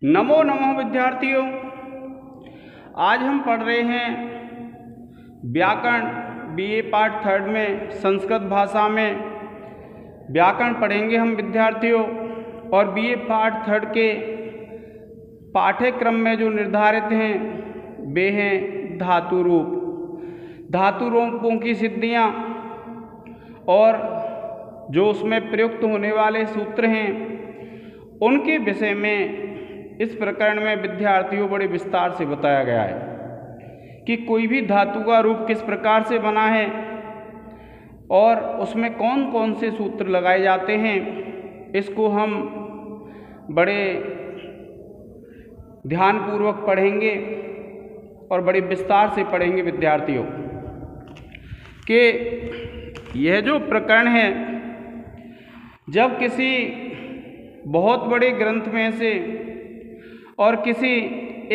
नमो नमो विद्यार्थियों। आज हम पढ़ रहे हैं व्याकरण बीए पार्ट 3 में संस्कृत भाषा में व्याकरण पढ़ेंगे हम विद्यार्थियों। और बीए पार्ट 3 के पाठ्यक्रम में जो निर्धारित हैं वे हैं धातु रूप, धातु रूपों की सिद्धियाँ और जो उसमें प्रयुक्त होने वाले सूत्र हैं उनके विषय में इस प्रकरण में विद्यार्थियों बड़े विस्तार से बताया गया है कि कोई भी धातु का रूप किस प्रकार से बना है और उसमें कौन कौन से सूत्र लगाए जाते हैं। इसको हम बड़े ध्यानपूर्वक पढ़ेंगे और बड़े विस्तार से पढ़ेंगे विद्यार्थियों कि यह जो प्रकरण है, जब किसी बहुत बड़े ग्रंथ में से और किसी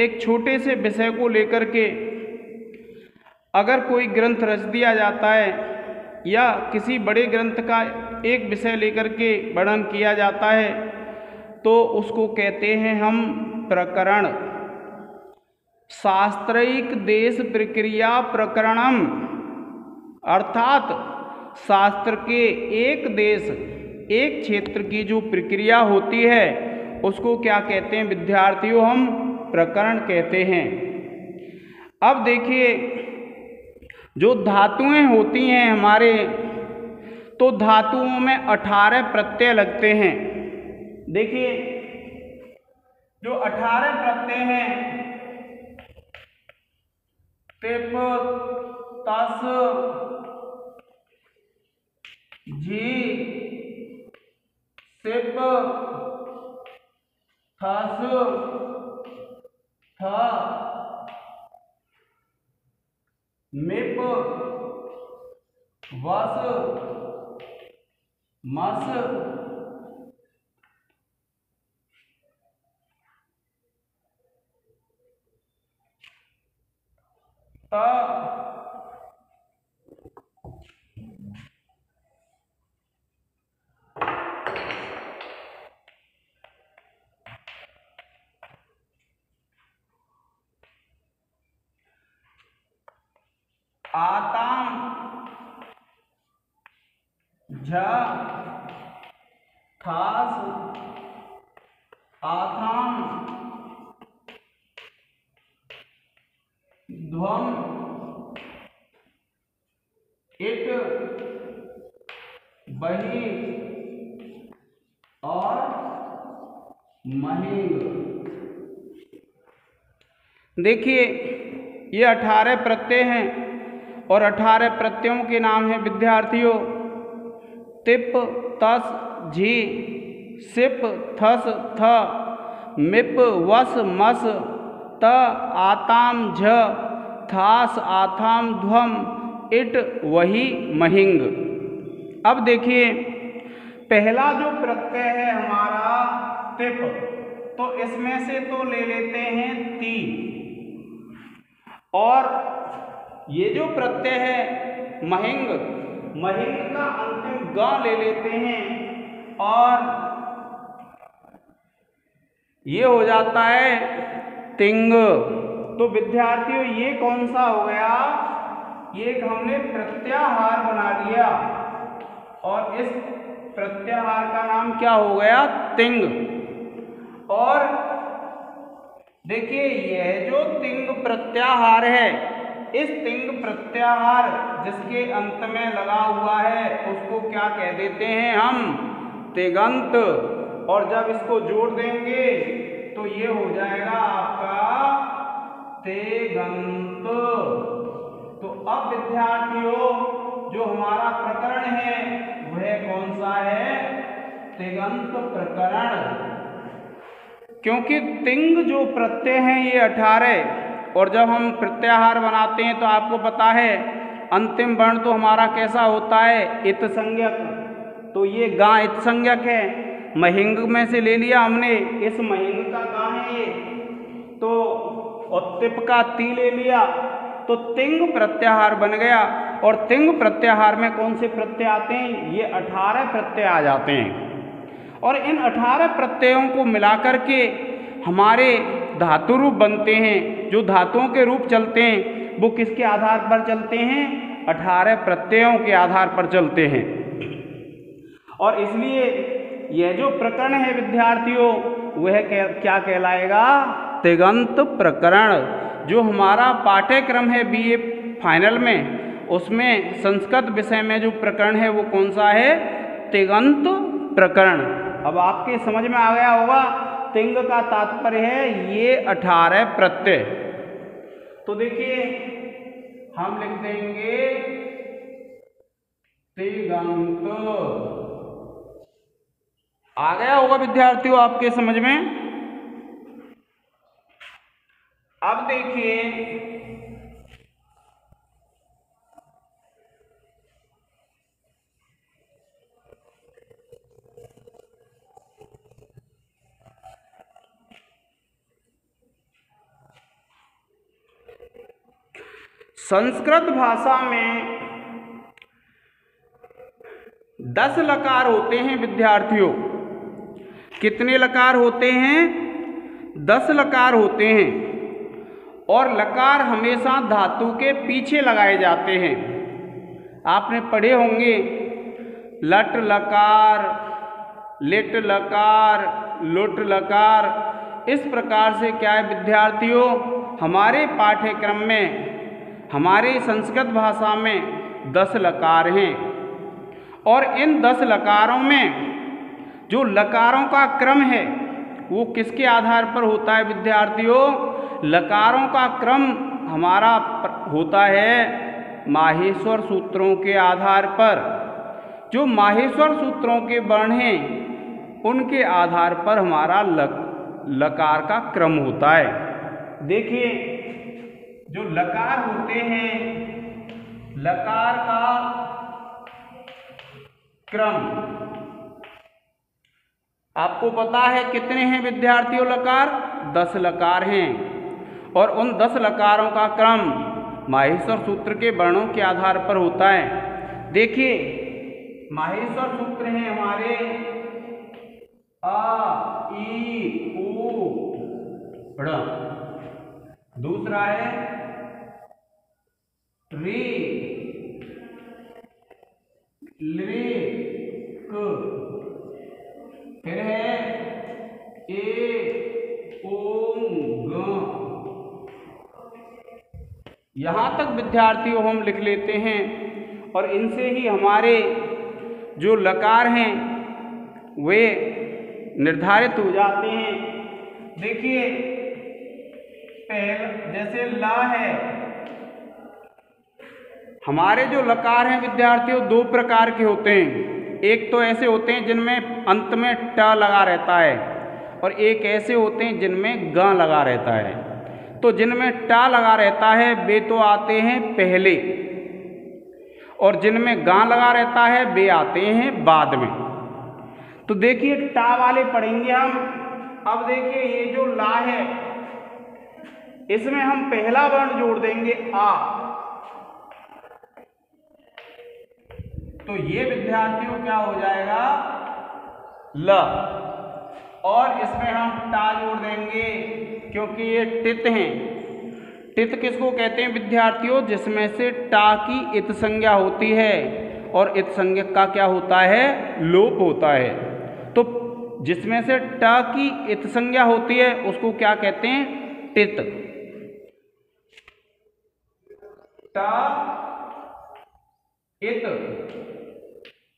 एक छोटे से विषय को लेकर के अगर कोई ग्रंथ रच दिया जाता है या किसी बड़े ग्रंथ का एक विषय लेकर के वर्णन किया जाता है तो उसको कहते हैं हम प्रकरण। शास्त्रैक देश प्रक्रिया प्रकरणम, अर्थात शास्त्र के एक देश एक क्षेत्र की जो प्रक्रिया होती है उसको क्या कहते हैं विद्यार्थियों, हम प्रकरण कहते हैं। अब देखिए, जो धातुएं होती हैं हमारे, तो धातुओं में 18 प्रत्यय लगते हैं। देखिए, जो 18 प्रत्यय हैं, तिप, तस, झी, सिप, थस, थ, मिप, वस, मस, त, आताम, झ, थास, आथाम, ध्वम, इट, बही और महिंग। देखिए, ये 18 प्रत्यय हैं और 18 प्रत्ययों के नाम हैं विद्यार्थियों तिप, तस, झी, सिप, थस, थ, मिप, वस, मस, त, आताम, झ, थास, आथाम, ध्वम, इट, वही, महिंग। अब देखिए, पहला जो प्रत्यय है हमारा तिप, तो इसमें से तो ले लेते हैं ती, और ये जो प्रत्यय है महिंग, महिंग का अंतिम ग ले लेते हैं और ये हो जाता है तिंग। तो विद्यार्थियों, ये कौन सा हो गया, ये हमने प्रत्याहार बना लिया और इस प्रत्याहार का नाम क्या हो गया, तिंग। और देखिए, यह जो तिंग प्रत्याहार है, इस तिंग प्रत्याहार जिसके अंत में लगा हुआ है उसको क्या कह देते हैं हम, तिगंत। और जब इसको जोड़ देंगे तो ये हो जाएगा आपका तिगंत। तो अब विद्यार्थियों, जो हमारा प्रकरण है वह कौन सा है, तिगंत प्रकरण। क्योंकि तिंग जो प्रत्यय हैं ये 18, और जब हम प्रत्याहार बनाते हैं तो आपको पता है अंतिम वर्ण तो हमारा कैसा होता है, इत संज्ञक। तो ये गा इत संज्ञक है, महिंग में से ले लिया हमने, इस महिंग का गा है ये, तो और तिप का ती ले लिया, तो तिंग प्रत्याहार बन गया। और तिंग प्रत्याहार में कौन से प्रत्यय आते हैं, ये 18 प्रत्यय आ जाते हैं। और इन 18 प्रत्ययों को मिलाकर के हमारे धातु रूप बनते हैं, जो धातुओं के रूप चलते हैं, वो किसके आधार पर चलते हैं? 18 प्रत्ययों के आधार पर चलते हैं। और इसलिए यह जो प्रकरण है विद्यार्थियों, वह क्या कहलाएगा? तिङन्त प्रकरण। जो हमारा पाठ्यक्रम है बीए फाइनल में, उसमें संस्कृत विषय में जो प्रकरण है वो कौन सा है? तिङन्त प्रकरण। अब आपके समझ में आ गया होगा, तिंग का तात्पर्य है ये 18 प्रत्यय। तो देखिए हम लिख देंगे तिङन्त। आ गया होगा विद्यार्थियों आपके समझ में। अब देखिए संस्कृत भाषा में 10 लकार होते हैं विद्यार्थियों। कितने लकार होते हैं? 10 लकार होते हैं। और लकार हमेशा धातु के पीछे लगाए जाते हैं। आपने पढ़े होंगे लट लकार, लिट लकार, लुट लकार। इस प्रकार से क्या है विद्यार्थियों, हमारे पाठ्यक्रम में, हमारे संस्कृत भाषा में 10 लकार हैं। और इन 10 लकारों में जो लकारों का क्रम है वो किसके आधार पर होता है विद्यार्थियों? लकारों का क्रम हमारा होता है माहेश्वर सूत्रों के आधार पर। जो माहेश्वर सूत्रों के वर्ण हैं उनके आधार पर हमारा लकार का क्रम होता है। देखिए जो लकार होते हैं, लकार का क्रम आपको पता है कितने हैं विद्यार्थियों? लकार 10 लकार हैं। और उन 10 लकारों का क्रम माहेश्वर सूत्र के वर्णों के आधार पर होता है। देखिए माहेश्वर सूत्र हैं हमारे अ, ई, उ, ऋ। दूसरा है री, लृ, क। फिर है ए, ओम, ग। यहां तक विद्यार्थियों हम लिख लेते हैं। और इनसे ही हमारे जो लकार हैं वे निर्धारित हो जाते हैं। देखिए जैसे ला है, हमारे जो लकार हैं विद्यार्थियों 2 प्रकार के होते हैं। एक तो ऐसे होते हैं जिनमें अंत में ट लगा रहता है, और एक ऐसे होते हैं जिनमें ग लगा रहता है। तो जिनमें ट लगा रहता है वे तो आते हैं पहले, और जिनमें ग लगा रहता है वे आते हैं बाद में। तो देखिए टा वाले पढ़ेंगे हम। अब देखिए ये जो ला है इसमें हम पहला वर्ण जोड़ देंगे आ। तो ये विद्यार्थियों क्या हो जाएगा? ल। और इसमें हम टा जोड़ देंगे क्योंकि ये टित हैं। टित किसको कहते हैं विद्यार्थियों? जिसमें से टा की इत संज्ञा होती है और इत संज्ञा का क्या होता है? लोप होता है। तो जिसमें से ट की इत संज्ञा होती है उसको क्या कहते हैं? टित। ट, इत,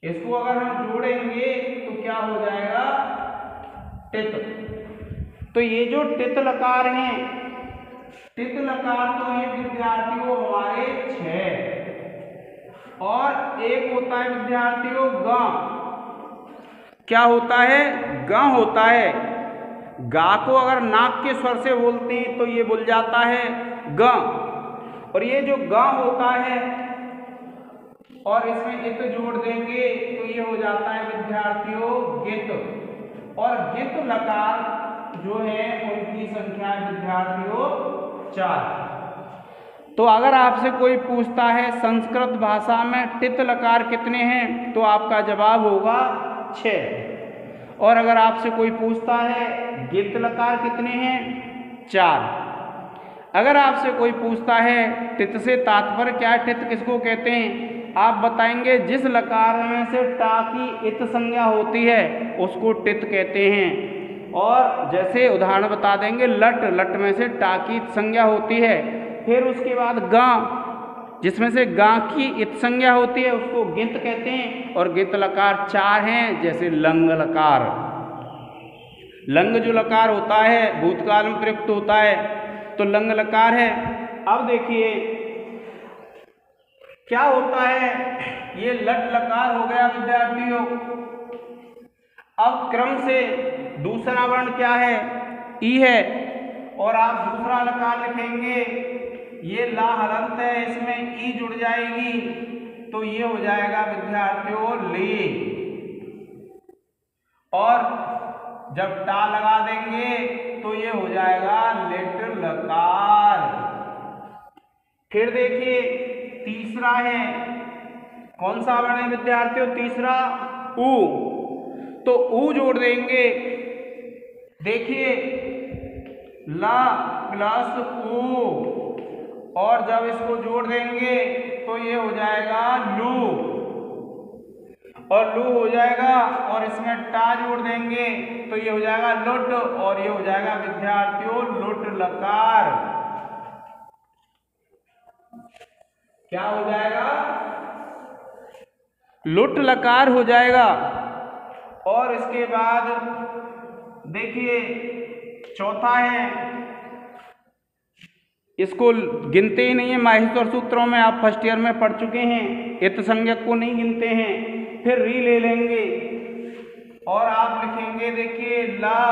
इसको अगर हम जोड़ेंगे तो क्या हो जाएगा? टित। तो ये जो टित लकार हैं, टित लकार तो है विद्यार्थियों हमारे 6। और एक होता है विद्यार्थियों ग। क्या होता है? ग होता है। गा को अगर नाक के स्वर से बोलते हैं तो ये बोल जाता है ग। और ये जो ग होता है और इसमें इत जोड़ देंगे तो ये हो जाता है विद्यार्थियों गित। और गित लकार जो है उनकी संख्या है विद्यार्थियों 4। तो अगर आपसे कोई पूछता है संस्कृत भाषा में टित लकार कितने हैं तो आपका जवाब होगा 6। और अगर आपसे कोई पूछता है गित लकार कितने हैं, 4। अगर आपसे कोई पूछता है टित से तात्पर्य क्या है, टित किसको कहते हैं, आप बताएंगे जिस लकार में से टा की इत संज्ञा होती है उसको टित कहते हैं। और जैसे उदाहरण बता देंगे, लट, लट में से टा की इत संज्ञा होती है। फिर उसके बाद गा, जिसमें से गा की इत संज्ञा होती है उसको गित कहते हैं। और गित लकार 4 हैं, जैसे लंग लकार। लंग जो लकार होता है भूतकाल में प्रयुक्त होता है तो लंग लकार है। अब देखिए क्या होता है, ये लट लकार हो गया विद्यार्थियों। अब क्रम से दूसरा वर्ण क्या है, ई है, और आप दूसरा लकार लिखेंगे, ये ला हलंत है, इसमें ई जुड़ जाएगी तो ये हो जाएगा विद्यार्थियों ले। और जब टा लगा देंगे तो ये हो जाएगा लेट लकार। फिर देखिए तीसरा है, कौन सा वर्ण है विद्यार्थियों, तीसरा ऊ। तो ऊ जोड़ देंगे, देखिए ला प्लस ऊ, और जब इसको जोड़ देंगे तो ये हो जाएगा लू, और लू हो जाएगा, और इसमें टा जोड़ देंगे तो ये हो जाएगा लुट, और ये हो जाएगा विद्यार्थियों लुट लकार। क्या हो जाएगा, लुट लकार हो जाएगा। और इसके बाद देखिए चौथा है, इसको गिनते ही नहीं है, माहेश्वर सूत्रों में आप फर्स्ट ईयर में पढ़ चुके हैं, इत संज्ञक को नहीं गिनते हैं। फिर री ले लेंगे और आप लिखेंगे देखिए ला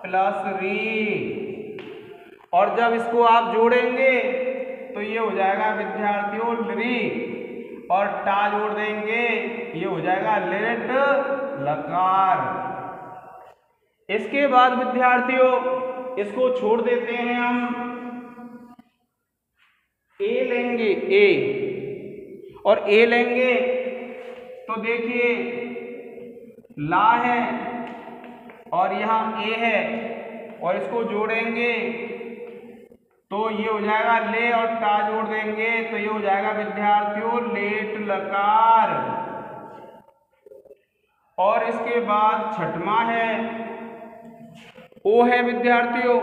प्लस री, और जब इसको आप जोड़ेंगे तो ये हो जाएगा विद्यार्थियों री, और टा जोड़ देंगे ये हो जाएगा लेट लकार। इसके बाद विद्यार्थियों इसको छोड़ देते हैं हम, ए लेंगे, ए, और ए लेंगे तो देखिए ला है और यहाँ ए है, और इसको जोड़ेंगे तो ये हो जाएगा ले, और टा जोड़ देंगे तो ये हो जाएगा विद्यार्थियों लेट लकार। और इसके बाद छठवां है ओ है विद्यार्थियों,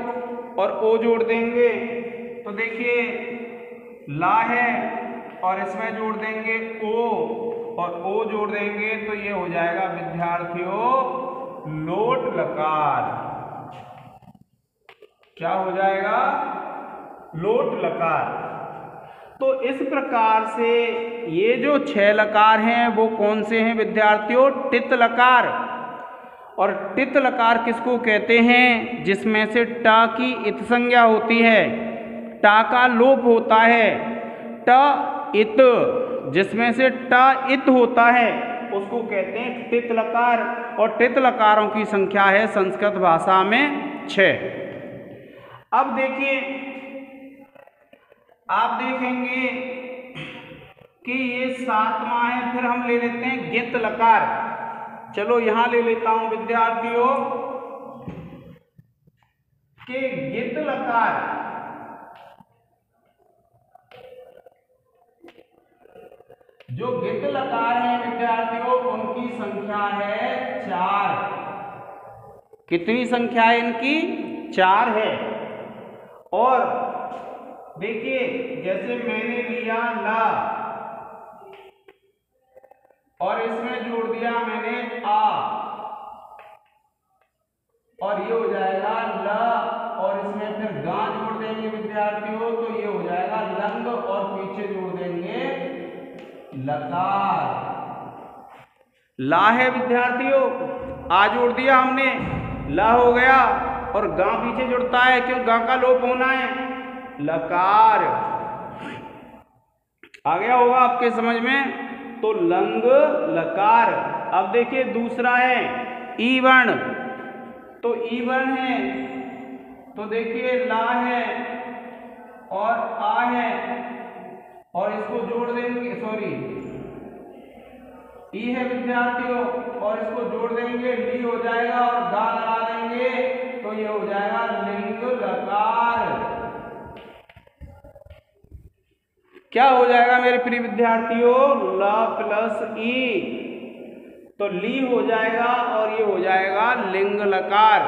और ओ जोड़ देंगे तो देखिए ला है और इसमें जोड़ देंगे ओ, और ओ जोड़ देंगे तो ये हो जाएगा विद्यार्थियों लोट लकार। क्या हो जाएगा, लोट लकार। तो इस प्रकार से ये जो 6 लकार हैं वो कौन से हैं विद्यार्थियों, टित लकार। और टित लकार किसको कहते हैं, जिसमें से टा की इत संज्ञा होती है, टा का लोप होता है, ट इत, जिसमें से टा इत होता है उसको कहते हैं टित लकार। और टित लकारों की संख्या है संस्कृत भाषा में 6। अब देखिए आप देखेंगे कि ये 7वां है, फिर हम ले लेते हैं गित लकार। चलो यहां ले लेता हूं विद्यार्थियों कि गित लकार जो गित लकार है विद्यार्थियों उनकी संख्या है 4। कितनी संख्या है इनकी, 4 है। और देखिए जैसे मैंने लिया ला और इसमें जोड़ दिया मैंने आ, और ये हो जाएगा ल, और इसमें फिर गा जोड़ देंगे विद्यार्थियों तो ये हो जाएगा लंग, और पीछे जोड़ देंगे लकार। ला है विद्यार्थियों, आ जोड़ दिया हमने, ला हो गया, और गा पीछे जुड़ता है क्यों, गा का लोप होना है, लकार। आ गया होगा आपके समझ में, तो लंग लकार। अब देखिए दूसरा है ई वर्ण, तो ई वर्ण है तो देखिए ला है और आ है, और इसको जोड़ देंगे, सॉरी ई है विद्यार्थियों, और इसको जोड़ देंगे ली हो जाएगा और गा लगा देंगे तो ये हो जाएगा लिंग लकार। क्या हो जाएगा मेरे प्रिय विद्यार्थियों? ल प्लस ई, तो ली हो जाएगा और ये हो जाएगा लिंग लकार।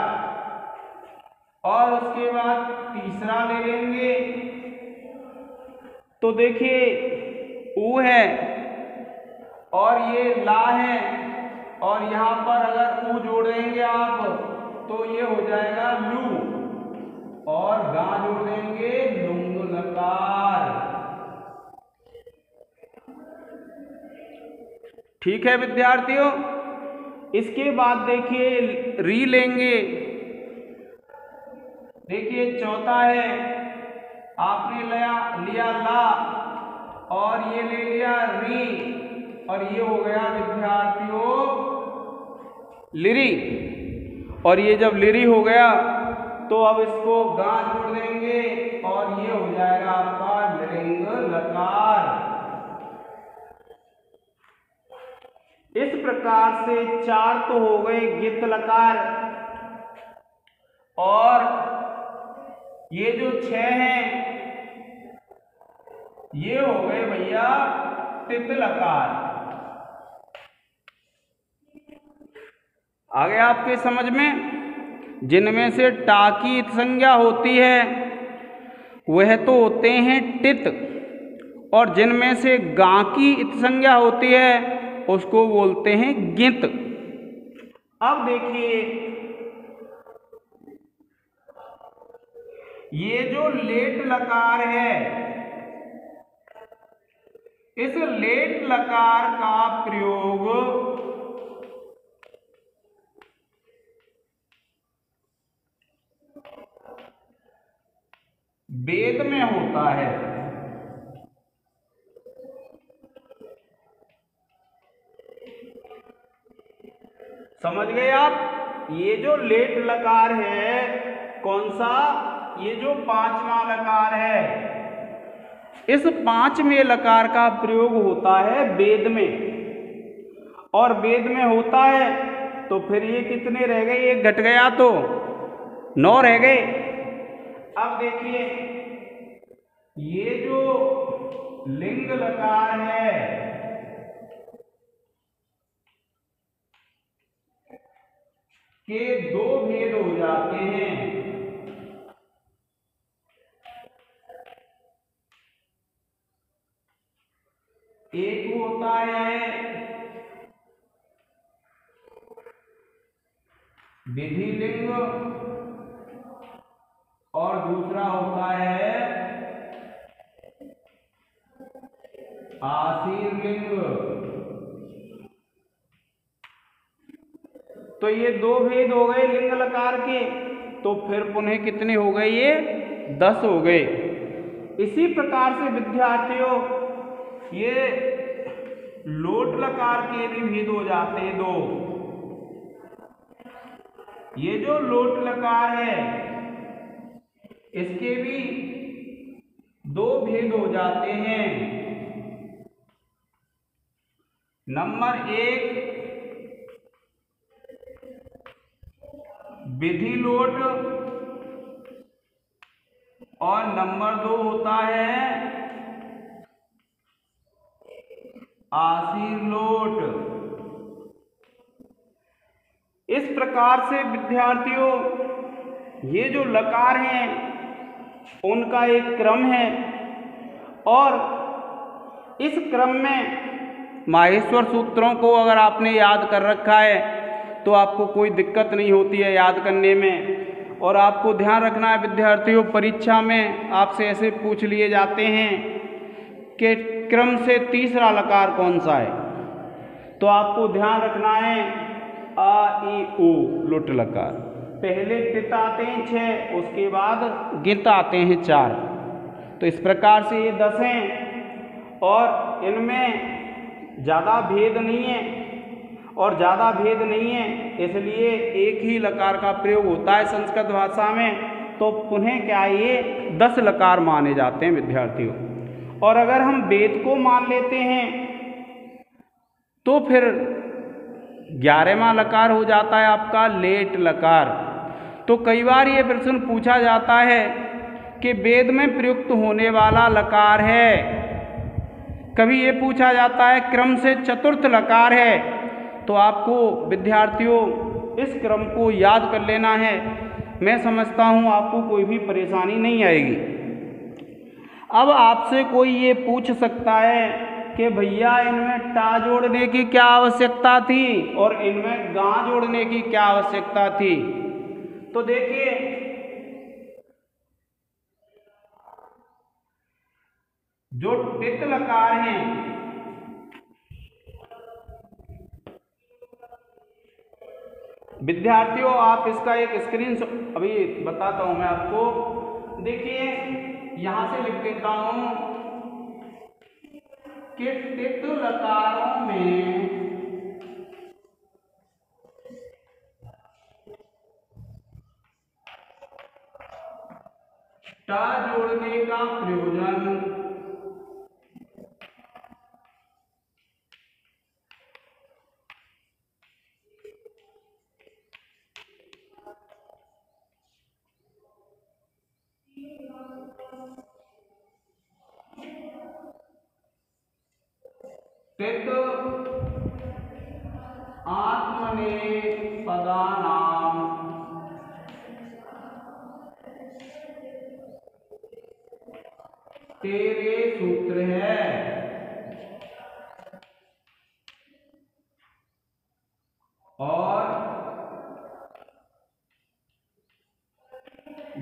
और उसके बाद तीसरा ले लेंगे तो देखिए ऊ है और ये ला है, और यहाँ पर अगर ऊ जोड़ देंगे आप तो ये हो जाएगा लू, और गा जोड़ देंगे लुंग लकार। ठीक है विद्यार्थियों। इसके बाद देखिए री लेंगे। देखिए चौथा है, आपने लिया ला और ये ले लिया री, और ये हो गया विद्यार्थियों लिरी। और ये जब लिरी हो गया तो अब इसको गा जोड़ देंगे और ये हो जाएगा आपका लिंग लकार। इस प्रकार से 4 तो हो गए गित लकार, और ये जो 6 हैं ये हो गए भैया तित लकार। आगे आपके समझ में, जिनमें से टा की इत संज्ञा होती है वह तो होते हैं टित, और जिनमें से गा की इत संज्ञा होती है उसको बोलते हैं गित। अब देखिए ये जो लेट लकार है, इस लेट लकार का प्रयोग वेद में होता है। समझ गए आप? ये जो लेट लकार है कौन सा? ये जो 5वां लकार है, इस 5वें लकार का प्रयोग होता है वेद में, और वेद में होता है तो फिर ये कितने रह गए? ये घट गया तो 9 रह गए। अब देखिए ये जो लिंग लकार है के 2 भेद हो जाते हैं। एक होता है विधि लिंग और दूसरा होता है आसीर लिंग। तो ये 2 भेद हो गए लिंग लकार के, तो फिर पुनः कितने हो गए? ये 10 हो गए। इसी प्रकार से विद्यार्थियों ये लोट लकार के भी भेद हो जाते हैं 2। ये जो लोट लकार है इसके भी 2 भेद हो जाते हैं। नंबर 1 विधि लोट, और नंबर 2 होता है आसीर लोट। इस प्रकार से विद्यार्थियों ये जो लकार हैं उनका एक क्रम है, और इस क्रम में माहेश्वर सूत्रों को अगर आपने याद कर रखा है तो आपको कोई दिक्कत नहीं होती है याद करने में। और आपको ध्यान रखना है विद्यार्थियों, परीक्षा में आपसे ऐसे पूछ लिए जाते हैं कि क्रम से तीसरा लकार कौन सा है, तो आपको ध्यान रखना है आ ई ऊ लुट लकार। पहले टित आते हैं 6, उसके बाद गित आते हैं 4। तो इस प्रकार से ये 10 हैं, और इनमें ज़्यादा भेद नहीं है, और ज़्यादा भेद नहीं है इसलिए एक ही लकार का प्रयोग होता है संस्कृत भाषा में। तो पुनः क्या ये 10 लकार माने जाते हैं विद्यार्थियों। और अगर हम वेद को मान लेते हैं तो फिर 11वां लकार हो जाता है आपका लेट लकार। तो कई बार ये प्रश्न पूछा जाता है कि वेद में प्रयुक्त होने वाला लकार है, कभी ये पूछा जाता है क्रम से चतुर्थ लकार है। तो आपको विद्यार्थियों इस क्रम को याद कर लेना है। मैं समझता हूँ आपको कोई भी परेशानी नहीं आएगी। अब आपसे कोई ये पूछ सकता है कि भैया इनमें टा जोड़ने की क्या आवश्यकता थी और इनमें गा जोड़ने की क्या आवश्यकता थी। तो देखिए, जो टित लकार हैं, विद्यार्थियों आप इसका एक स्क्रीनशॉट अभी बताता हूं मैं आपको। देखिए यहां से लिख देता हूं कि टित लकारों में टा जोड़ने का प्रयोजन टित आत्मनेपदानां तेरे सूत्र है। और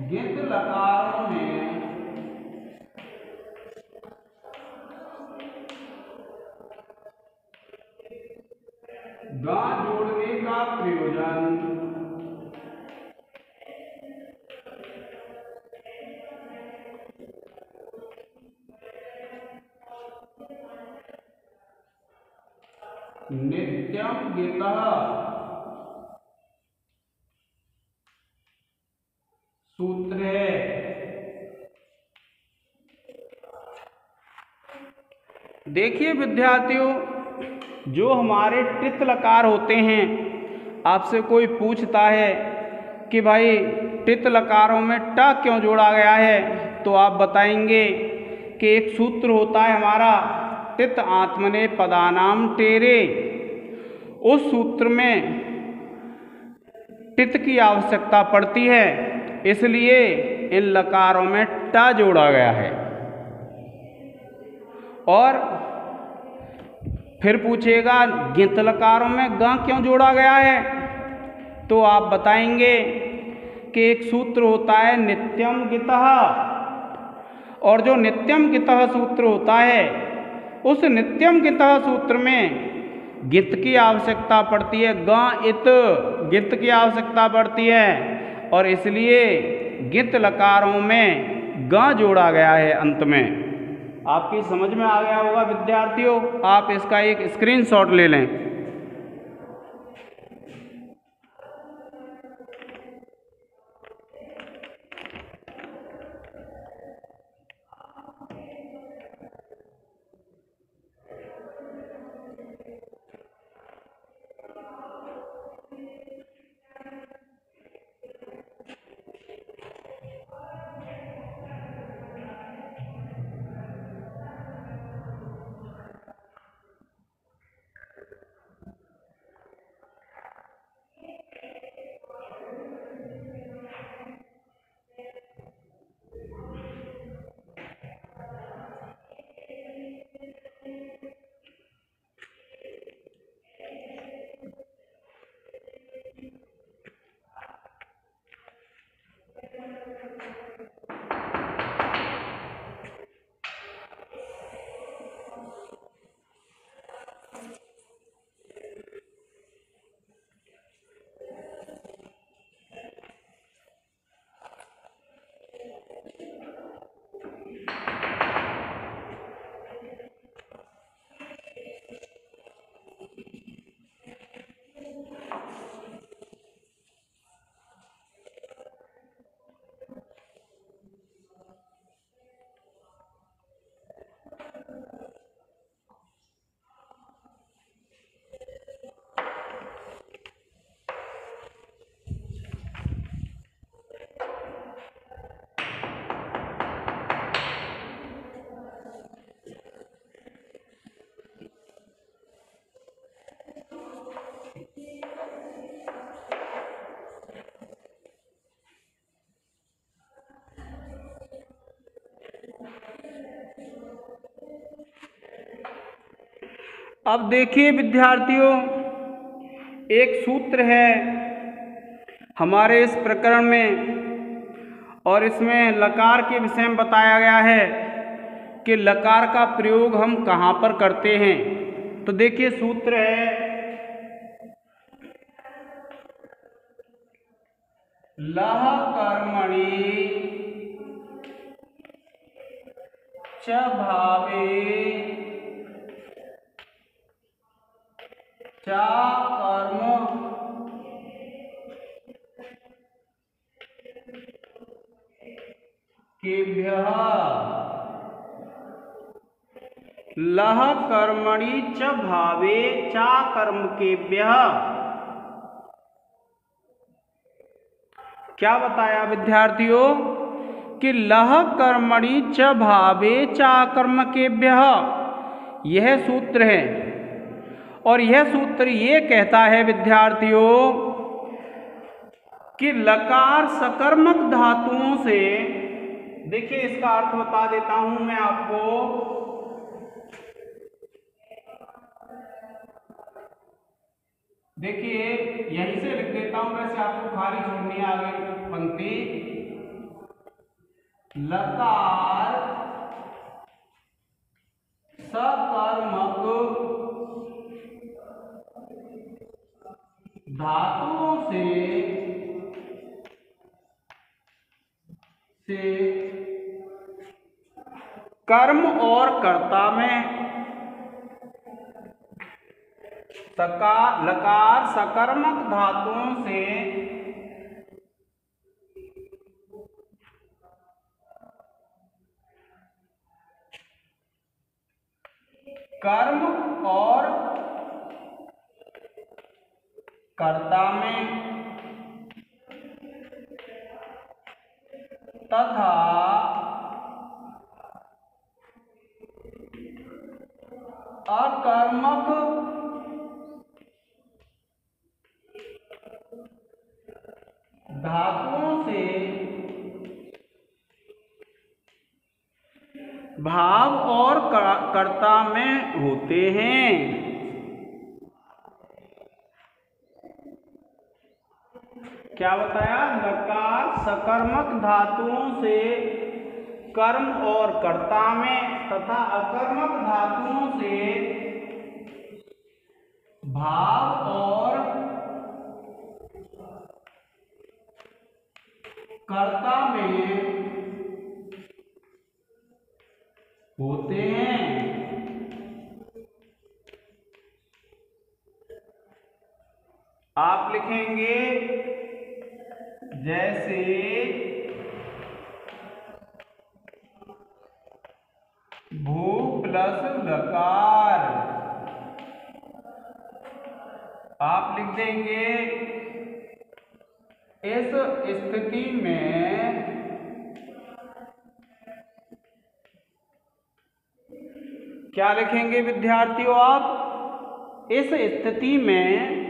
गित लकारों में गा जोड़ने का प्रयोजन नित्यम गितः सूत्र है। देखिए विद्यार्थियों, जो हमारे टित लकार होते हैं, आपसे कोई पूछता है कि भाई टित लकारों में ट क्यों जोड़ा गया है, तो आप बताएंगे कि एक सूत्र होता है हमारा टित आत्मने पदानाम टेरे। उस सूत्र में टित की आवश्यकता पड़ती है, इसलिए इन लकारों में ट जोड़ा गया है। और फिर पूछेगा गित लकारों में ग क्यों जोड़ा गया है, तो आप बताएंगे कि एक सूत्र होता है नित्यम गितः, और जो नित्यम गितः सूत्र होता है, उस नित्यम गितः सूत्र में गित की आवश्यकता पड़ती है, ग इत गित की आवश्यकता पड़ती है, और इसलिए गित लकारों में ग जोड़ा गया है अंत में। आपकी समझ में आ गया होगा विद्यार्थियों, आप इसका एक स्क्रीनशॉट ले लें। अब देखिए विद्यार्थियों, एक सूत्र है हमारे इस प्रकरण में और इसमें लकार के विषय में बताया गया है कि लकार का प्रयोग हम कहाँ पर करते हैं। तो देखिए सूत्र है लह कर्मणि च भावे च कर्म केभ्यः लह कर्मणि च भावे च कर्म केभ्यः। क्या बताया विद्यार्थियों कि लह कर्मणि च भावे च कर्म केभ्यः, यह सूत्र है। और यह सूत्र ये कहता है विद्यार्थियों कि लकार सकर्मक धातुओं से, देखिए इसका अर्थ बता देता हूं मैं आपको। देखिए यहीं से लिख देता हूं, वैसे आपको खाली छोड़नी है आगे पंक्ति। लकार सकर्मक धातुओं से कर्म और कर्ता में लकार सकर्मक धातुओं से कर्म और कर्ता में तथा अकर्मक धातुओं से भाव और कर्ता में होते हैं। क्या बताया? लकार सकर्मक धातुओं से कर्म और कर्ता में तथा अकर्मक धातुओं से भाव और कर्ता में होते हैं। आप लिखेंगे जैसे भू प्लस लकार, आप लिख देंगे इस स्थिति में क्या लिखेंगे विद्यार्थियों? आप इस स्थिति में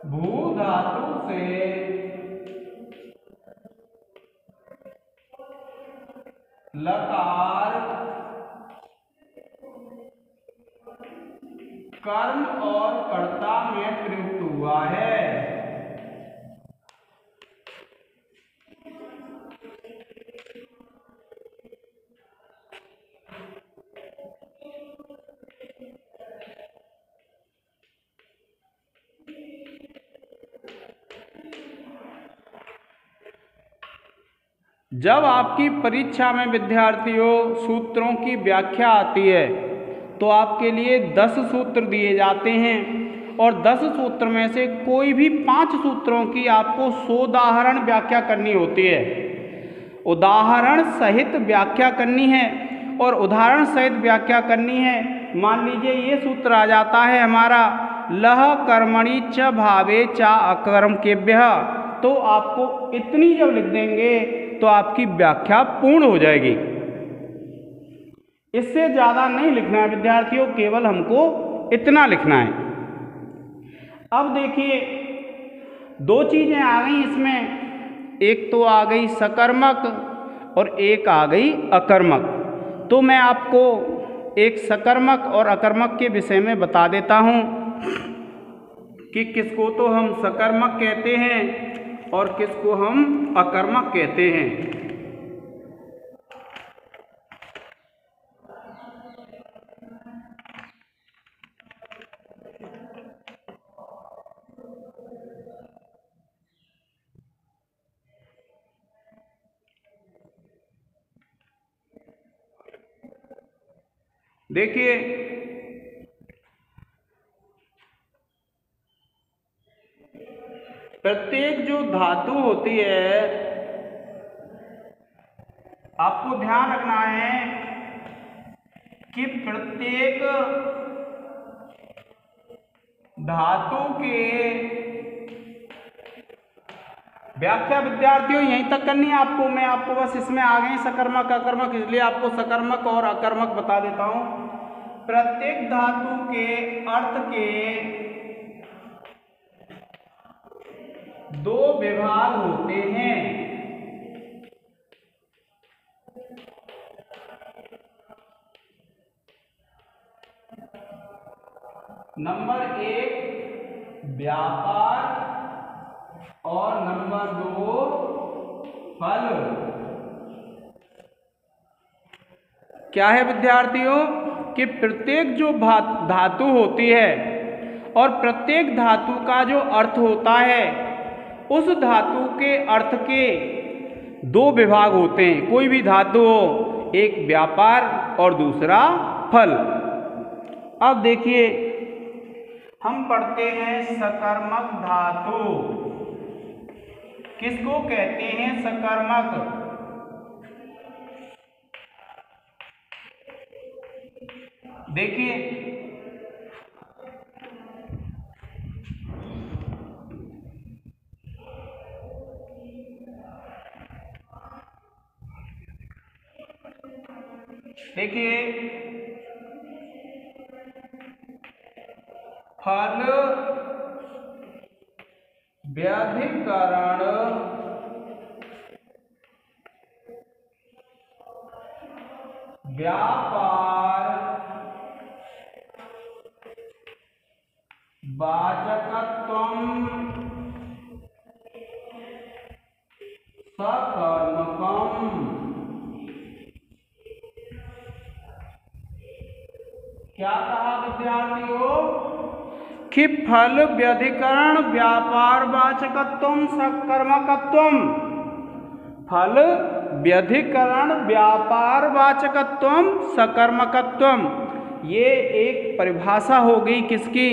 भू धातु से लकार कर्म और कर्ता में प्रयुक्त हुआ है। जब आपकी परीक्षा में विद्यार्थियों सूत्रों की व्याख्या आती है तो आपके लिए 10 सूत्र दिए जाते हैं और 10 सूत्र में से कोई भी 5 सूत्रों की आपको सोदाहरण व्याख्या करनी होती है। उदाहरण सहित व्याख्या करनी है और उदाहरण सहित व्याख्या करनी है। मान लीजिए ये सूत्र आ जाता है हमारा लह कर्मणि च भावे च अकर्म केभ्यः, तो आपको इतनी जब लिख देंगे तो आपकी व्याख्या पूर्ण हो जाएगी। इससे ज़्यादा नहीं लिखना है विद्यार्थियों, केवल हमको इतना लिखना है। अब देखिए 2 चीज़ें आ गई इसमें, एक तो आ गई सकर्मक और एक आ गई अकर्मक। तो मैं आपको एक सकर्मक और अकर्मक के विषय में बता देता हूँ कि किसको तो हम सकर्मक कहते हैं और किसको हम अकर्मक कहते हैं। देखिए, प्रत्येक जो धातु होती है, आपको ध्यान रखना है कि प्रत्येक धातु के व्याख्या विद्यार्थियों यहीं तक करनी है आपको। मैं आपको बस इसमें आ गए सकर्मक अकर्मक, इसलिए आपको सकर्मक और अकर्मक बता देता हूं। प्रत्येक धातु के अर्थ के दो विभाग होते हैं। नंबर 1 व्यापार और नंबर 2 फल। क्या है विद्यार्थियों कि प्रत्येक जो धातु होती है और प्रत्येक धातु का जो अर्थ होता है, उस धातु के अर्थ के दो विभाग होते हैं। कोई भी धातु हो, एक व्यापार और दूसरा फल। अब देखिए, हम पढ़ते हैं सकर्मक धातु। किसको कहते हैं सकर्मक? देखिए, फल, व्यधिकरण, व्यापार, वाचकत्वम, सकर्मकम। क्या कहा विद्यार्थियों कि फल, व्यधिकरण, व्यापार, वाचकत्वम, सकर्मकत्वम। फल, व्यधिकरण, व्यापार, वाचकत्वम, सकर्मकत्वम, ये एक परिभाषा हो गई किसकी?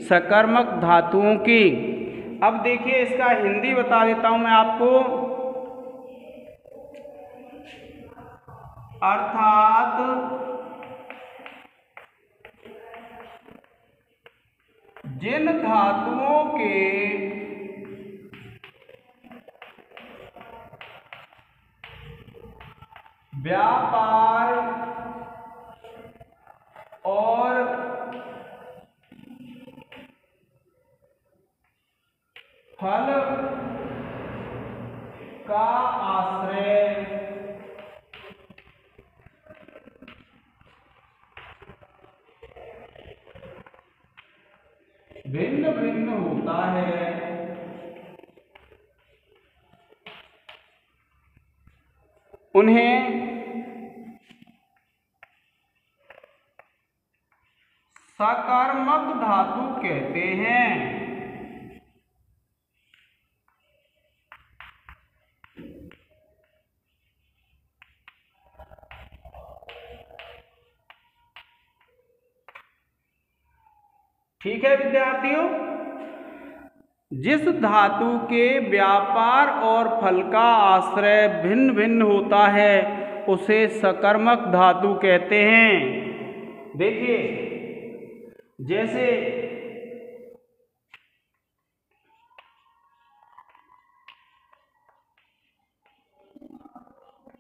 सकर्मक धातुओं की। अब देखिए, इसका हिंदी बता देता हूं मैं आपको। अर्थात जिन धातुओं के व्यापार और फल का आश्रय भिन्न भिन्न होता है, उन्हें सकर्मक धातु कहते हैं। ठीक है विद्यार्थियों, जिस धातु के व्यापार और फल का आश्रय भिन्न भिन्न होता है उसे सकर्मक धातु कहते हैं। देखिए, जैसे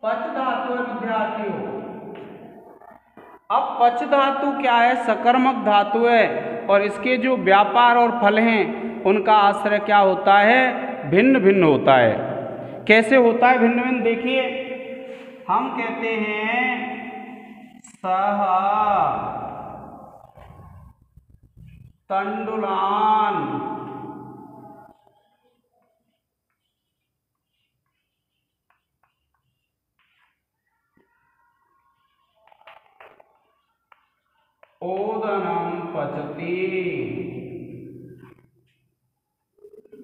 पच धातु है विद्यार्थियों। अब पच धातु क्या है? सकर्मक धातु है और इसके जो व्यापार और फल हैं उनका आश्रय क्या होता है? भिन्न भिन्न होता है। कैसे होता है भिन्न भिन्न? देखिए, हम कहते हैं सह तंडुलान। ओदनम पचति।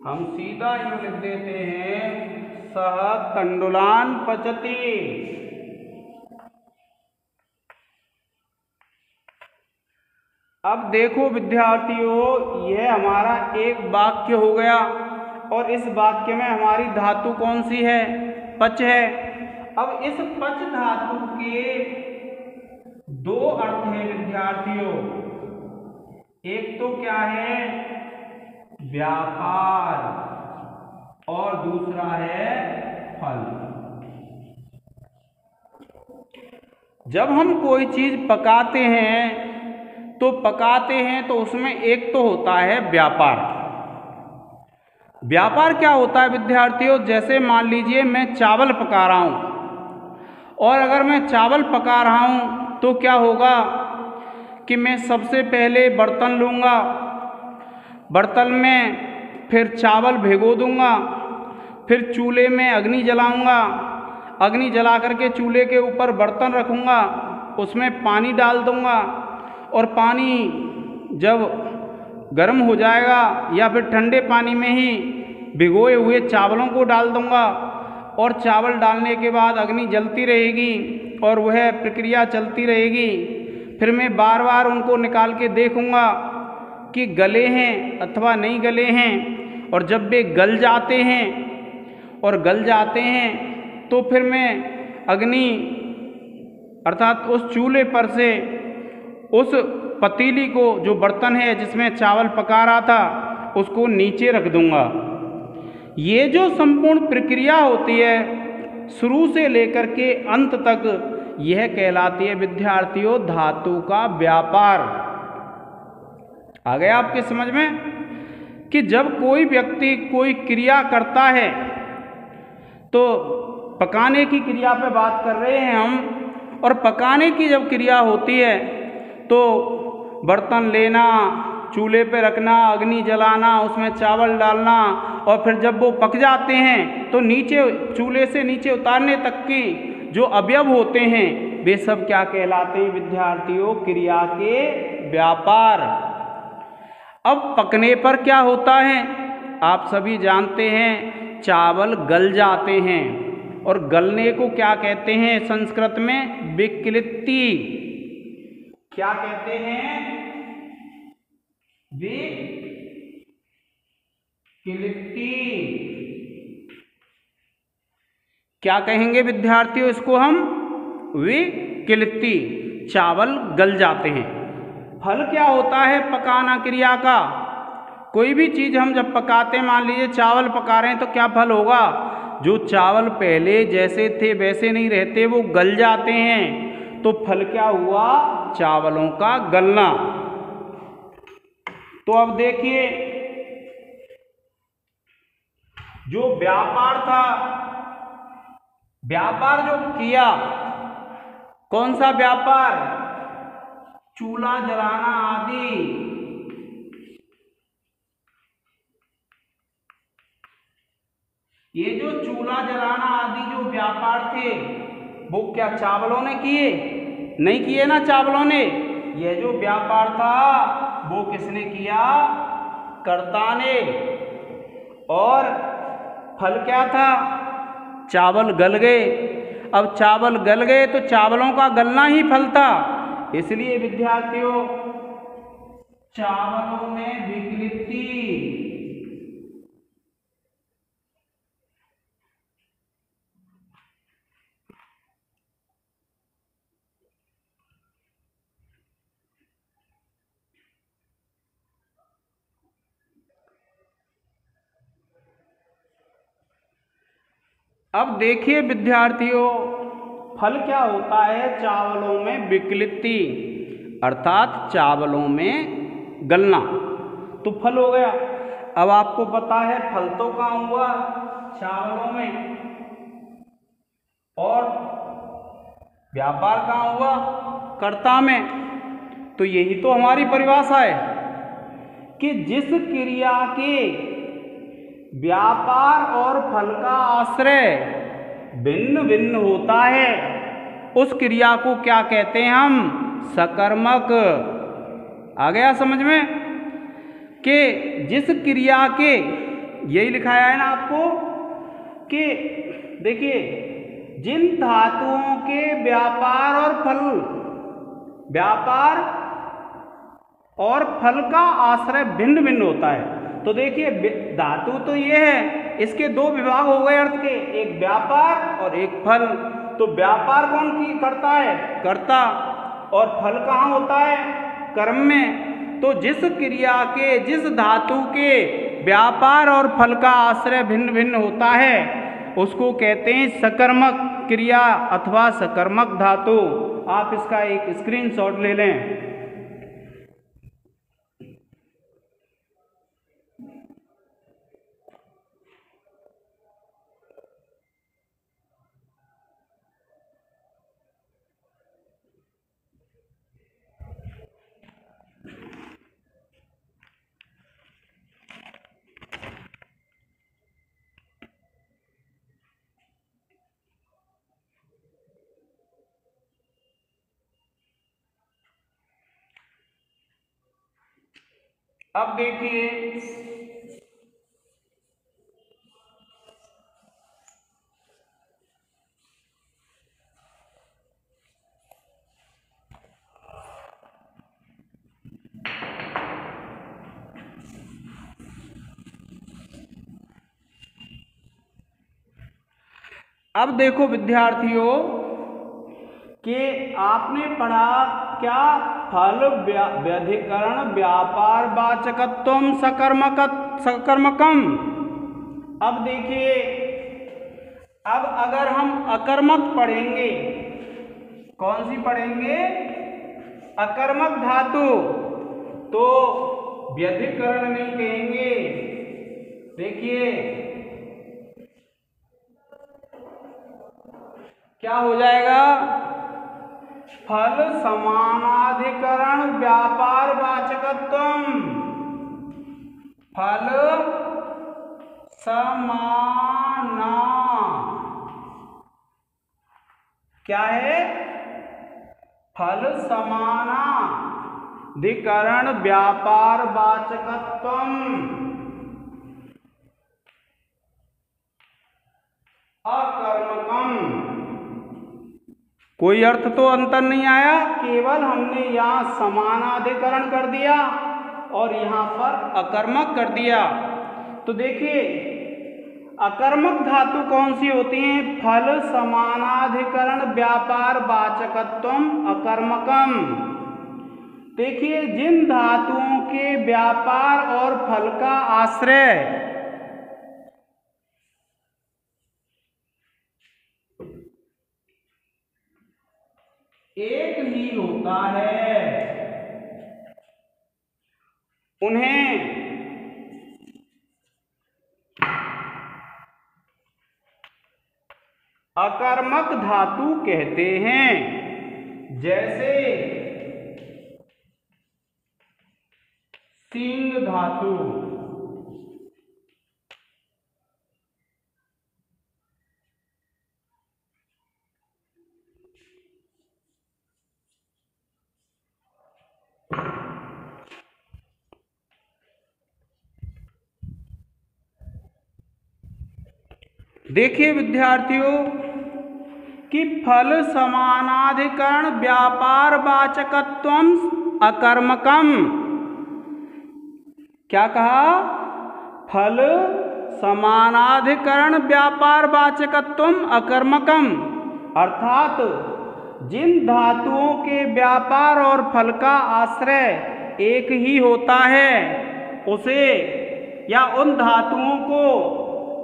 हम सीधा यूं लिख देते हैं सह तंडुलान पचति। अब देखो विद्यार्थियों, यह हमारा एक वाक्य हो गया और इस वाक्य में हमारी धातु कौन सी है? पच है। अब इस पच धातु के दो अर्थ हैं विद्यार्थियों। एक तो क्या है? व्यापार और दूसरा है फल। जब हम कोई चीज पकाते हैं तो उसमें एक तो होता है व्यापार। व्यापार क्या होता है विद्यार्थियों? जैसे मान लीजिए मैं चावल पका रहा हूं और अगर मैं चावल पका रहा हूं तो क्या होगा कि मैं सबसे पहले बर्तन लूँगा, बर्तन में फिर चावल भिगो दूँगा, फिर चूल्हे में अग्नि जलाऊँगा, अग्नि जला करके चूल्हे के ऊपर बर्तन रखूँगा, उसमें पानी डाल दूँगा और पानी जब गर्म हो जाएगा या फिर ठंडे पानी में ही भिगोए हुए चावलों को डाल दूँगा और चावल डालने के बाद अग्नि जलती रहेगी और वह प्रक्रिया चलती रहेगी। फिर मैं बार बार उनको निकाल के देखूँगा कि गले हैं अथवा नहीं गले हैं, और जब वे गल जाते हैं तो फिर मैं अग्नि अर्थात उस चूल्हे पर से उस पतीली को, जो बर्तन है जिसमें चावल पका रहा था, उसको नीचे रख दूंगा। ये जो संपूर्ण प्रक्रिया होती है शुरू से लेकर के अंत तक, यह कहलाती है विद्यार्थियों धातु का व्यापार। आ गया आपके समझ में कि जब कोई व्यक्ति कोई क्रिया करता है, तो पकाने की क्रिया पे बात कर रहे हैं हम, और पकाने की जब क्रिया होती है तो बर्तन लेना, चूल्हे पे रखना, अग्नि जलाना, उसमें चावल डालना, और फिर जब वो पक जाते हैं तो नीचे चूल्हे से नीचे उतारने तक की जो अवयव होते हैं वे सब क्या कहलाते हैं विद्यार्थियों? क्रिया के व्यापार। अब पकने पर क्या होता है? आप सभी जानते हैं चावल गल जाते हैं, और गलने को क्या कहते हैं संस्कृत में? विक्लित्ति। क्या कहते हैं? विक्लित्ति। क्या कहेंगे विद्यार्थियों इसको हम? विक्लित्ति। चावल गल जाते हैं। फल क्या होता है पकाना क्रिया का? कोई भी चीज हम जब पकाते हैं, मान लीजिए चावल पका रहे हैं, तो क्या फल होगा? जो चावल पहले जैसे थे वैसे नहीं रहते, वो गल जाते हैं। तो फल क्या हुआ? चावलों का गलना। तो अब देखिए, जो व्यापार था, व्यापार जो किया, कौन सा व्यापार? चूल्हा जलाना आदि। ये जो चूल्हा जलाना आदि जो व्यापार थे, वो क्या चावलों ने किए? नहीं किए ना चावलों ने। यह जो व्यापार था वो किसने किया? कर्ता ने। और फल क्या था? चावल गल गए। अब चावल गल गए तो चावलों का गलना ही फल था। इसलिए विद्यार्थियों चावलों में विकृति। अब देखिए विद्यार्थियों, फल क्या होता है? चावलों में विकृति अर्थात चावलों में गलना, तो फल हो गया। अब आपको पता है फल तो कहाँ हुआ? चावलों में। और व्यापार कहाँ हुआ? कर्ता में। तो यही तो हमारी परिभाषा है कि जिस क्रिया के व्यापार और फल का आश्रय भिन्न भिन्न होता है उस क्रिया को क्या कहते हैं हम? सकर्मक। आ गया समझ में? कि जिस क्रिया के, यही लिखाया है ना आपको कि देखिए, जिन धातुओं के व्यापार और फल का आश्रय भिन्न भिन्न होता है। तो देखिए धातु तो ये है, इसके दो विभाग हो गए अर्थ के, एक व्यापार और एक फल। तो व्यापार कौन की करता है? कर्ता। और फल कहाँ होता है? कर्म में। तो जिस क्रिया के, जिस धातु के व्यापार और फल का आश्रय भिन्न भिन्न होता है उसको कहते हैं सकर्मक क्रिया अथवा सकर्मक धातु। आप इसका एक स्क्रीनशॉट ले लें। अब देखिए, अब देखो विद्यार्थियों कि आपने पढ़ा क्या? फल व्यधिकरण व्यापार वाचकत्वम सकर्मकम। अब देखिए, अब अगर हम अकर्मक पढ़ेंगे, कौन सी पढ़ेंगे? अकर्मक धातु, तो व्यधिकरण नहीं कहेंगे। देखिए क्या हो जाएगा? फल समानाधिकरण व्यापार वाचकत्वम। फल समाना क्या है? फल समानाधिकरण व्यापार वाचकत्वम अकर्मकम। कोई अर्थ तो अंतर नहीं आया, केवल हमने यहाँ समानाधिकरण कर दिया और यहाँ पर अकर्मक कर दिया। तो देखिए अकर्मक धातु कौन सी होती हैं? फल समानाधिकरण व्यापार वाचकत्वम अकर्मकम। देखिए जिन धातुओं के व्यापार और फल का आश्रय एक ही होता है उन्हें अकर्मक धातु कहते हैं। जैसे सिंग धातु, देखिए विद्यार्थियों कि फल समानाधिकरण व्यापार वाचकत्वम अकर्मकम। क्या कहा? फल समानाधिकरण व्यापार वाचकत्वम अकर्मकम, अर्थात जिन धातुओं के व्यापार और फल का आश्रय एक ही होता है उसे या उन धातुओं को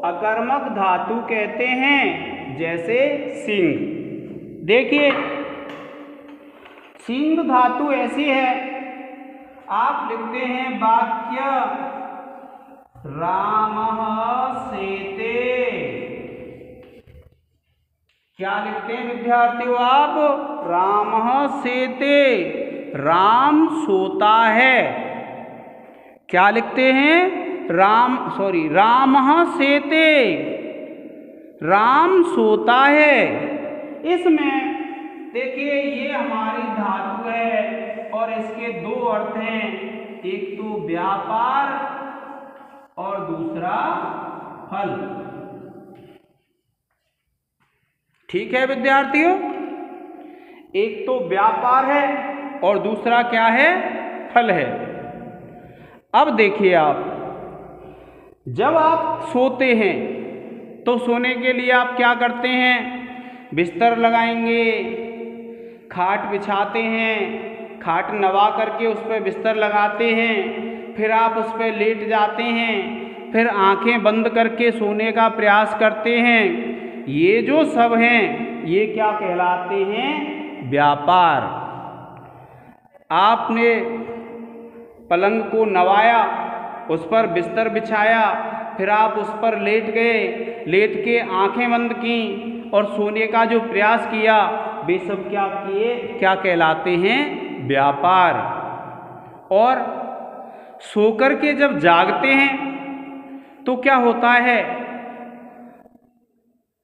अकर्मक धातु कहते हैं। जैसे सिंह, देखिए सिंह धातु ऐसी है, आप लिखते हैं वाक्य रामः सेते, क्या लिखते हैं विद्यार्थियों आप? रामः सेते, राम सोता है। क्या लिखते हैं? रामः सेते, राम सोता है। इसमें देखिए ये हमारी धातु है और इसके दो अर्थ हैं, एक तो व्यापार और दूसरा फल। ठीक है विद्यार्थियों, एक तो व्यापार है और दूसरा क्या है? फल है। अब देखिए आप, जब आप सोते हैं तो सोने के लिए आप क्या करते हैं? बिस्तर लगाएंगे, खाट बिछाते हैं, खाट नवा करके उस पर बिस्तर लगाते हैं, फिर आप उस पर लेट जाते हैं, फिर आंखें बंद करके सोने का प्रयास करते हैं। ये जो सब हैं ये क्या कहलाते हैं? व्यापार। आपने पलंग को नवाया, उस पर बिस्तर बिछाया, फिर आप उस पर लेट गए, लेट के आंखें बंद की और सोने का जो प्रयास किया, वे सब क्या किए? क्या कहलाते हैं? व्यापार। और सोकर के जब जागते हैं तो क्या होता है?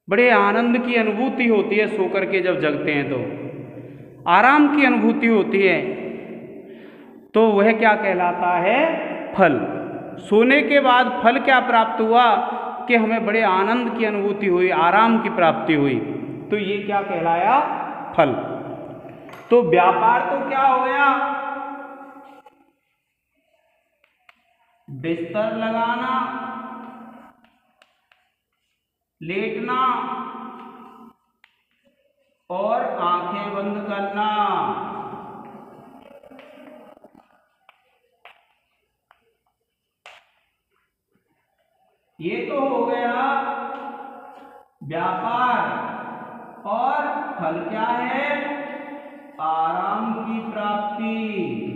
बड़े आनंद की अनुभूति होती है। सोकर के जब जगते हैं तो आराम की अनुभूति होती है, तो वह क्या कहलाता है? फल। सोने के बाद फल क्या प्राप्त हुआ कि हमें बड़े आनंद की अनुभूति हुई, आराम की प्राप्ति हुई, तो ये क्या कहलाया? फल। तो व्यापार तो क्या हो गया? बिस्तर लगाना, लेटना और आंखें बंद करना। ये तो हो गया व्यापार। और फल क्या है? आराम की प्राप्ति।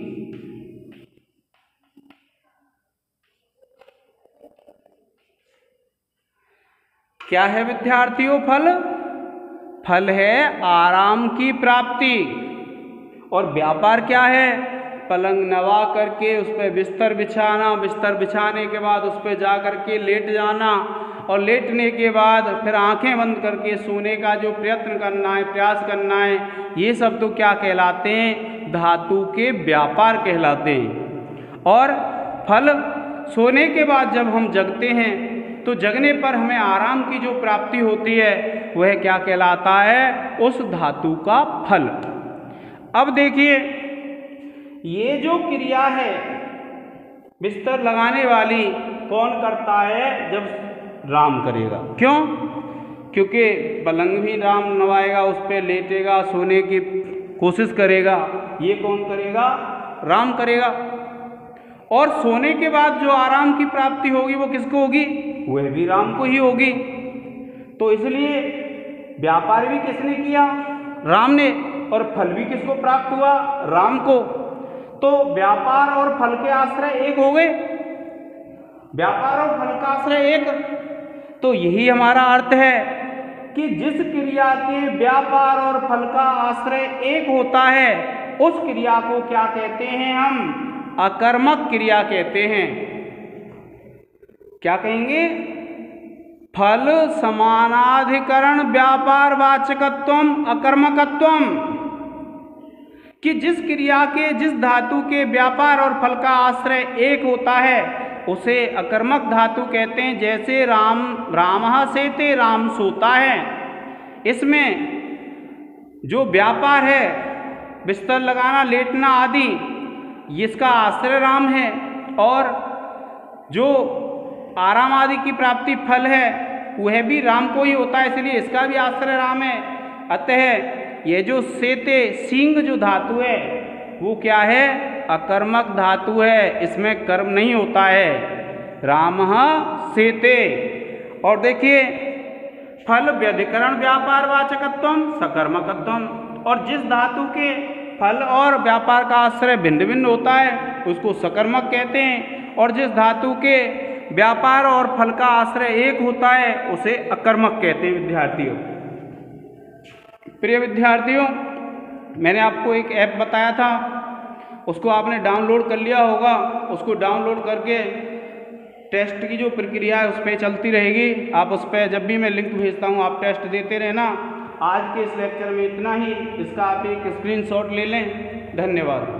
क्या है विद्यार्थियों फल? फल है आराम की प्राप्ति। और व्यापार क्या है? पलंग नवा करके उस पर बिस्तर बिछाना, बिस्तर बिछाने के बाद उस पर जा करके लेट जाना, और लेटने के बाद फिर आंखें बंद करके सोने का जो प्रयत्न करना है, प्रयास करना है, ये सब तो क्या कहलाते हैं? धातु के व्यापार कहलाते हैं। और फल, सोने के बाद जब हम जगते हैं तो जगने पर हमें आराम की जो प्राप्ति होती है वह क्या कहलाता है? उस धातु का फल। अब देखिए ये जो क्रिया है बिस्तर लगाने वाली, कौन करता है? जब राम करेगा। क्यों? क्योंकि पलंग भी राम नवाएगा, उस पर लेटेगा, सोने की कोशिश करेगा, ये कौन करेगा? राम करेगा। और सोने के बाद जो आराम की प्राप्ति होगी वो किसको होगी? वह भी राम को ही होगी। तो इसलिए व्यापार भी किसने किया? राम ने। और फल भी किसको प्राप्त हुआ? राम को। तो व्यापार और फल के आश्रय एक हो गए। व्यापार और फल का आश्रय एक। तो यही हमारा अर्थ है कि जिस क्रिया के व्यापार और फल का आश्रय एक होता है उस क्रिया को क्या कहते हैं? हम अकर्मक क्रिया कहते हैं। क्या कहेंगे? फल समानाधिकरण व्यापार वाचकत्वम अकर्मकत्वम। कि जिस क्रिया के, जिस धातु के व्यापार और फल का आश्रय एक होता है उसे अकर्मक धातु कहते हैं। जैसे रामः सेते, राम सोता है। इसमें जो व्यापार है, बिस्तर लगाना, लेटना आदि, इसका आश्रय राम है, और जो आराम आदि की प्राप्ति फल है वह भी राम को ही होता है, इसलिए इसका भी आश्रय राम है। अतः ये जो सेते, सींग जो धातु है वो क्या है? अकर्मक धातु है, इसमें कर्म नहीं होता है। रामः सेते। और देखिए फल व्यधिकरण व्यापार वाचकत्वम सकर्मकत्वम। और जिस धातु के फल और व्यापार का आश्रय भिन्न भिन्न होता है उसको सकर्मक कहते हैं, और जिस धातु के व्यापार और फल का आश्रय एक होता है उसे अकर्मक कहते हैं। विद्यार्थियों प्रिय विद्यार्थियों, मैंने आपको एक ऐप बताया था, उसको आपने डाउनलोड कर लिया होगा। उसको डाउनलोड करके टेस्ट की जो प्रक्रिया है उस पर चलती रहेगी। आप उस पर जब भी मैं लिंक भेजता हूँ आप टेस्ट देते रहना। आज के इस लेक्चर में इतना ही। इसका आप एक स्क्रीनशॉट ले लें। धन्यवाद।